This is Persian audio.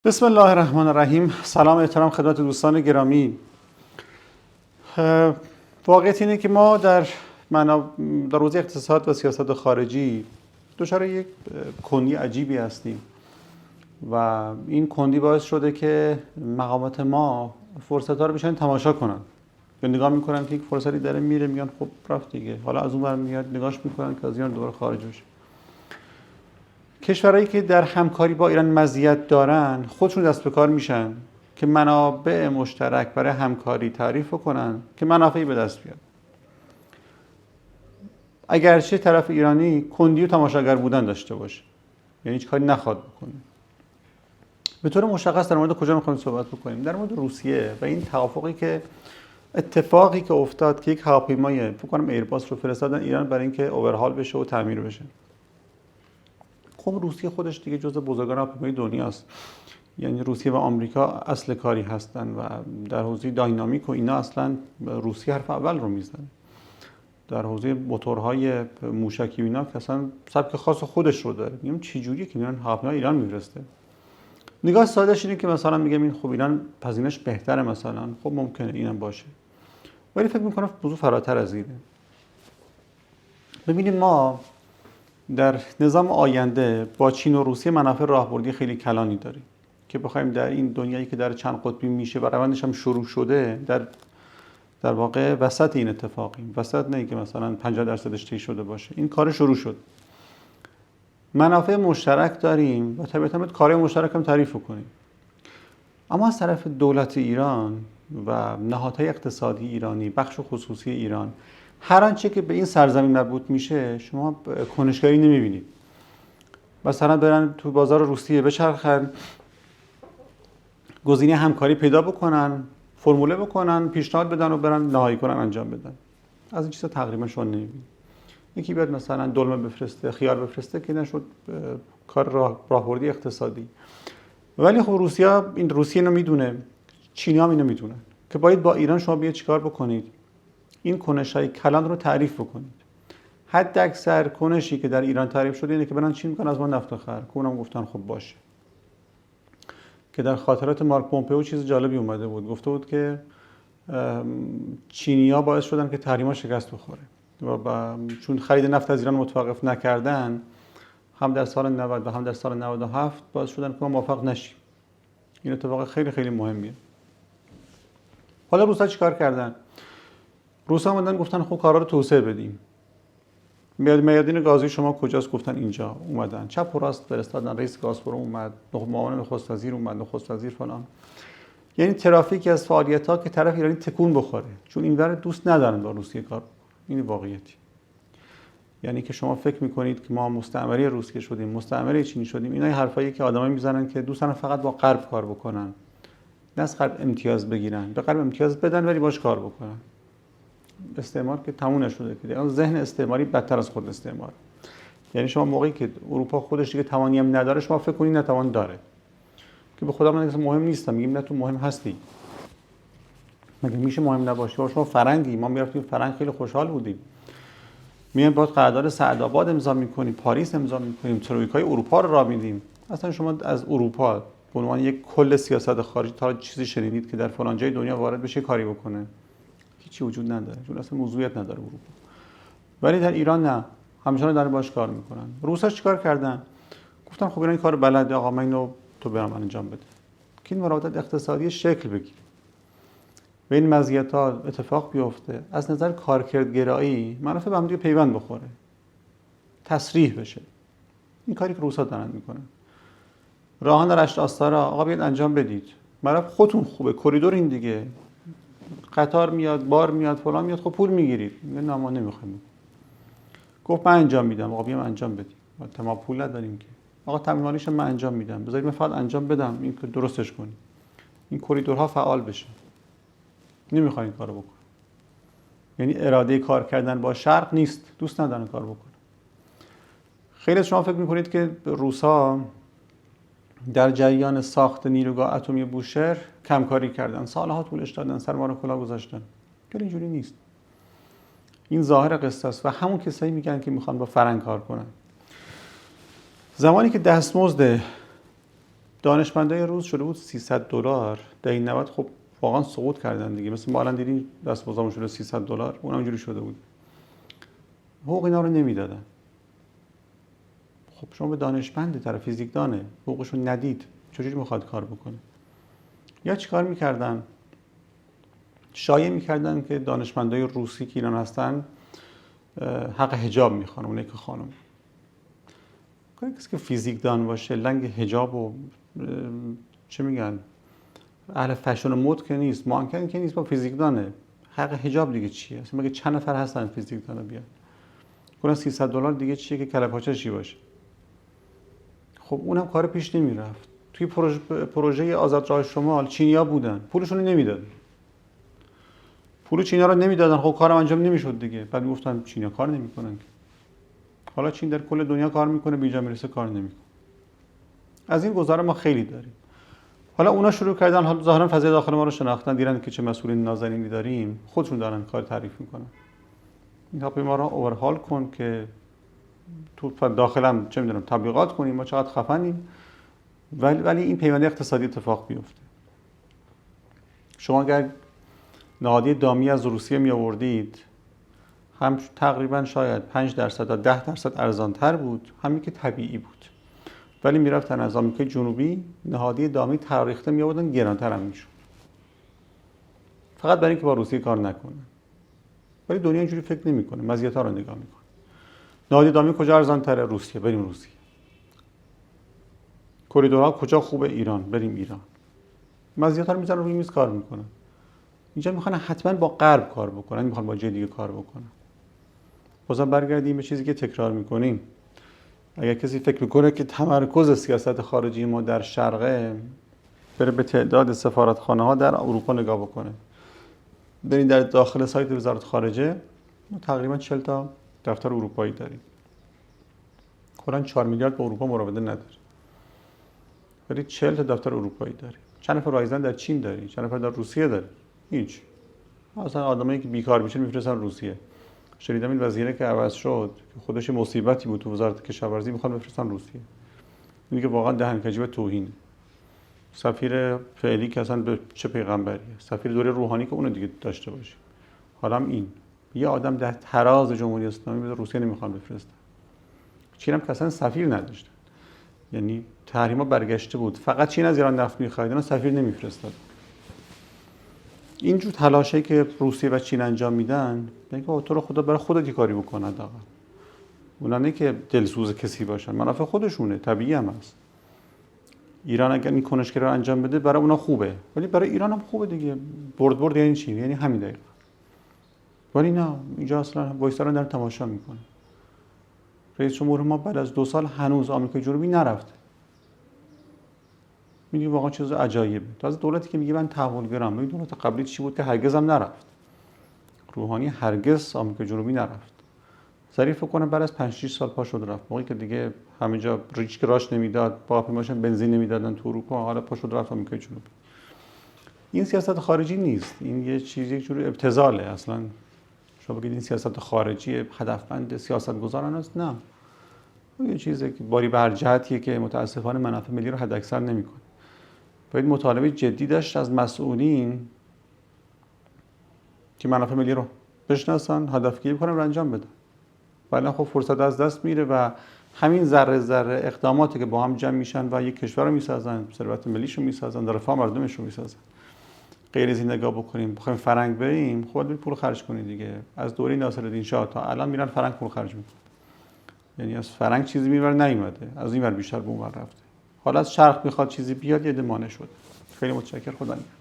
بسم الله الرحمن الرحیم. سلام احترام خدمت دوستان گرامی. واقعیت اینه که ما در حوزه اقتصاد و سیاست خارجی دچار یک کندی عجیبی هستیم و این کندی باعث شده که مقامات ما فرصت‌ها رو بشن تماشا کنن یا نگاه میکنن که یک فرصتی داره میره، میگن خب رفت دیگه، حالا از اون ور میاد نگاش میکنن که از ایران دوباره خارج بشه. کشورهایی که در همکاری با ایران مزیت دارن خودشون دست به کار میشن که منابع مشترک برای همکاری تعریف کنن که منافعی به دست بیاد. اگرچه طرف ایرانی کندی و تماشاگر بودن داشته باشه، یعنی هیچ کاری نخواد بکنه. به طور مشخص در مورد کجا میخوایم صحبت بکنیم؟ در مورد روسیه و این توافقی که اتفاقی که افتاد که یک هواپیمای فکر کنم ایرباس رو فرستادن ایران برای اینکه اوورهال بشه و تعمیر بشه. خب روسیه خودش دیگه جزو بزرگان هواپیمای دنیاست، یعنی روسیه و آمریکا اصل کاری هستن و در حوزه داینامیک و اینا اصلا روسیه حرف اول رو میزنه. در حوزه موتورهای موشکی و اینا که اصلا سبک خاص خودش رو داره. میگم چه جوریه که میان هواپیما ایران میفرسته؟ نگاه سادهش اینه که مثلا میگم این خب ایران هزینه‌اش بهتره، مثلا خب ممکنه اینم باشه، ولی فکر میکنم موضوع فراتر از اینه. ببینید ما در نظام آینده با چین و روسیه منافع راهبردی خیلی کلانی داریم که بخوایم در این دنیایی که در چند قطبی میشه و روندش هم شروع شده در واقع وسط این اتفاقیم. وسط نه که مثلا 50%ش طی شده باشه، این کار شروع شد. منافع مشترک داریم و طبیعتاً باید کارهای مشترک هم تعریف کنیم. اما از طرف دولت ایران و نهادهای اقتصادی ایرانی، بخش خصوصی ایران، هر آنچه که به این سرزمین مربوط میشه شما کنشگری نمیبینید. مثلا برن تو بازار روسیه بچرخن، گزینه همکاری پیدا بکنن، فرموله بکنن، پیشنهاد بدن و برن نهایی کنن انجام بدن. از این چیزا تقریبا شما نمیبینید. یکی بیاد مثلا دلمه بفرسته، خیار بفرسته که نشد کار راهبردی اقتصادی. ولی خب روسیه اینو میدونه، چینی‌ها اینو میدونن که باید با ایران شما بیاید چیکار بکنید؟ این کنش‌های کلان رو تعریف بکنید. حد اکثر کنشی که در ایران تعریف شده اینه که برن چین میکنن از ما نفت خر، که اونم گفتن خب باشه. که در خاطرات مارک پومپئو چیز جالبی اومده بود، گفته بود که چینی‌ها باعث شدن که تحریم‌ها شکست بخوره و چون خرید نفت از ایران متوقف نکردن، هم در سال 90 و هم در سال 97 باعث شدن که ما موفق نشیم. این اتفاق خیلی خیلی مهمیه. حالا روس‌ها چیکار کردن؟ روس‌ها اومدن گفتن خب کارا رو توسعه بدیم. میادین گازی شما کجاست؟ گفتن اینجا. اومدن چپ و راست فرستادن، رئیس گازپروم اومد، معاون نخست وزیر اومد، نخست وزیر فلان. یعنی ترافیکی از فعالیت‌ها که طرف ایرانی تکون بخوره، چون اینور دوست ندارن با روسیه کار. این واقعیتی. یعنی که شما فکر می‌کنید که ما مستعمره روسیه شدیم، مستعمره چینی شدیم. اینا حرفایی که آدمایی میزنن که دوستان فقط با غرب کار بکنن. نه از غرب امتیاز بگیرن، به غرب امتیاز بدن ولی باش کار بکنن. استعمار که تموم نشده که ذهن استعماری بدتر از خود استعمار. یعنی شما موقعی که اروپا خودش دیگه توانی هم نداره، شما فکر کنید نتوان داره، که به خدا من مهم نیستم، میگیم نه تو مهم هستی. مگه میشه مهم نباشی؟ شما فرنگی، ما میرفتیم فرنگ خیلی خوشحال بودیم. میایم با قرارداد سعدآباد امضا میکنیم، پاریس امضا میکنیم، ترویکای اروپا رو راه میدیم. اصلا شما از اروپا به عنوان یک کل سیاست خارجی تا چیزی شنیدید که در فلان جای دنیا وارد بشه کاری بکنه؟ هیچی وجود نداره، چون اصلا موضوعیت نداره اروپا. ولی در ایران نه، همچنان دارن باش کار میکنن. روسا چیکار کردن؟ گفتن خب اینا این کارو بلده، آقا من اینو تو برام انجام بده که این مراودات اقتصادی شکل بگیره و این مزیت‌ها اتفاق بیفته. از نظر کارکردگرایی منافع به هم دیگه پیوند بخوره، تصریح بشه. این کاری که روسا دارن میکنن. راهان در رشت آستارا، آقا بیاید انجام بدید. برای خودتون خوبه، کریدور این دیگه. قطار میاد، بار میاد، فلان میاد، خب پول میگیرید. میگه نه ما نمیخوایم. گفت من انجام میدم، آقا بیام انجام بدید. ما پول نداریم که. آقا تامین‌مالیش من انجام میدم. بذارید من فقط انجام بدم، این که درستش کنید. این کریدورها فعال بشه. نمیخواین این کارو بکن. یعنی اراده کار کردن با شرق نیست، دوست ندارن کار بکنن. خیلی از شما فکر میکنید که روس‌ها در جریان ساخت نیروگاه اتمی بوشهر کم کاری کردن، سالها طولش دادن، سر ما رو کلاه گذاشتن. ولی اینجوری نیست. این ظاهر قصه است و همون کسایی میگن که میخوان با فرنگ کار کنن. زمانی که دستمزد دانشمندای روس شده بود $300. دهه 90 خب واقعا سقوط کردن دیگه. مثل ما الان دیدیم دستمزدمون شده $300، اونم اینجوری شده بود. حقوق اینا رو نمیدادن. خب شما به دانشمند طرف فیزیکدانه حقوقشو ندید، چجوری میخواد کار بکنه؟ یا چیکار میکردن؟ شایعه میکردن که دانشمندای روسی که ایران هستن حق حجاب میخوان، اونه که خانم. کسی که فیزیکدان باشه لنگ حجاب و چه میگن اهل فشن و مد که نیست، مانکن که نیست، با فیزیکدانه. حق حجاب دیگه چیه؟ اصلا مگه چند نفر هستن فیزیکدانا بیان؟ گفتن $300 دیگه چیه که کله پاچه چی باشه؟ خب اونم کار پیش نمیرفت. توی پروژه آزادراه شمال چینی‌ها بودن، پولشون رو نمیدادن. پول چینی‌ها رو نمیدادن، خب کارم انجام نمیشد دیگه. بعد میگفتن چینی‌ها کار نمیکنن. حالا چین در کل دنیا کار میکنه، بیجا میرسه کار نمیکنه. از این گزاره ما خیلی داریم. حالا اونا شروع کردن، حالا ظاهرا فضای داخل ما رو شناختن، دیدن که چه مسئولین نازنینی داریم، خودشون دارن کار تعریف میکنن. این هاپی ما رو اورهال کن که تو داخلم چه میدونم تبلیغات کنیم ما چقدر خفنیم، ولی این پیوند اقتصادی اتفاق بیفته. شما اگر نهادی دامی از روسیه می آوردید، هم تقریبا شاید 5% تا 10% ارزانتر بود، همین که طبیعی بود. ولی میرفتن از آمریکای جنوبی نهادی دامی تاریخته می آوردن، گرانتر هم میشد. فقط برای اینکه با روسیه کار نکنن. ولی دنیا اینجوری فکر نمیکنه، مزیت‌ها رو نگاه میکنه. نهادی دامی کجا ارزان‌تره؟ روسیه، بریم روسیه. کریدورها کجا خوبه؟ ایران، بریم ایران. مزیت‌ها رو میذارن روی میز کار میکنن. اینجا میخوان حتما با غرب کار بکنن، میخوان با جای دیگه کار بکنن. بازم برگردیم به چیزی که تکرار میکنیم. اگر کسی فکر میکنه که تمرکز سیاست خارجی ما در شرقه، بره به تعداد سفارتخانه‌ها در اروپا نگاه بکنه. برین در داخل سایت وزارت خارجه، ما تقریبا 40 تا دفتر اروپایی داریم. کلاً 4 میلیارد با اروپا مراوده نداره. ولی 40 تا دفتر اروپایی داریم. چند نفر رایزن در چین داریم، چند نفر در روسیه داریم. هیچ. اصلا آدمایی که بیکار میشن میفرستن روسیه. شنیدم این وزیره که عوض شد که خودش مصیبتی بود تو وزارت کشاورزی، میخوان بفرستن روسیه. اینی که واقعا دهنکجی و توهینه. سفیر فعلی که اصلا به چه پیغمبریه؟ سفیر دوره روحانی که اونو دیگه داشته باشه. حالا هم این یه آدم در تراز جمهوری اسلامی به روسیه نمیخوان بفرستن. چین هم که اصلا سفیر نداشتن. یعنی تحریما برگشته بود. فقط چین از ایران نفت می‌خرید، اون سفیر نمی‌فرستاد. اینجور تلاشی که روسیه و چین انجام میدن، میگه تو رو خدا برای خودت یه کاری بکن حداقل. اونا نه که دلسوز کسی باشن، منافع خودشونه، طبیعی هم هست. ایران اگر این کنشگری رو انجام بده برای اونا خوبه، ولی برای ایران هم خوبه دیگه. برد یعنی چی؟ یعنی همین دقیقا. ولی نه، اینجا اصلا وایسارن در تماشا میکنه. رئیس جمهور ما بعد از 2 سال هنوز آمریکای جنوبی نرفته. میگه واقعا چیز عجایبه. تازه دولتی که میگه من تحولگرام، این دولت قبلی چی بود که هرگز هم نرفت. روحانی هرگز آمریکای جنوبی نرفت. ظریف فکر کنم بعد از 5-6 سال پا شد رفت. موقعی که دیگه همه جا ریچ که راش نمیداد، هواپیماشون بنزین نمیدادن تو اروپا، حالا پا شد رفت آمریکای جنوبی. این سیاست خارجی نیست. این یه چیزی یک جور ابتذاله اصلا. شما بگید این سیاست خارجی هدفمند سیاستگزاران است؟ نه. یه چیزی که باری بر جهتیه که متاسفانه منافع ملی رو حداکثر نمیکنه. باید مطالبه جدی داشت از مسئولین که منافع ملی رو بشناسن، هدفگیری کنن و انجام بدن. ولی خب فرصت از دست میره و همین ذره ذره اقداماتی که با هم جمع میشن و یک کشور رو میسازن، ثروت ملیشو میسازن، رفاه مردمش رو میسازن. غیر از این نگاه بکنیم بخوایم فرنگ بریم، خب باید پول خرج کنید دیگه. از دوره ناصرالدین شاه تا الان میرن فرنگ پول خرج میکنن. یعنی از فرنگ چیزی میبره نیومده، از این ور بیشتر به اون ور رفته. حالا از شرق میخواد چیزی بیاد، یه دمانه شد. خیلی متشکرم، خدا نگهدار.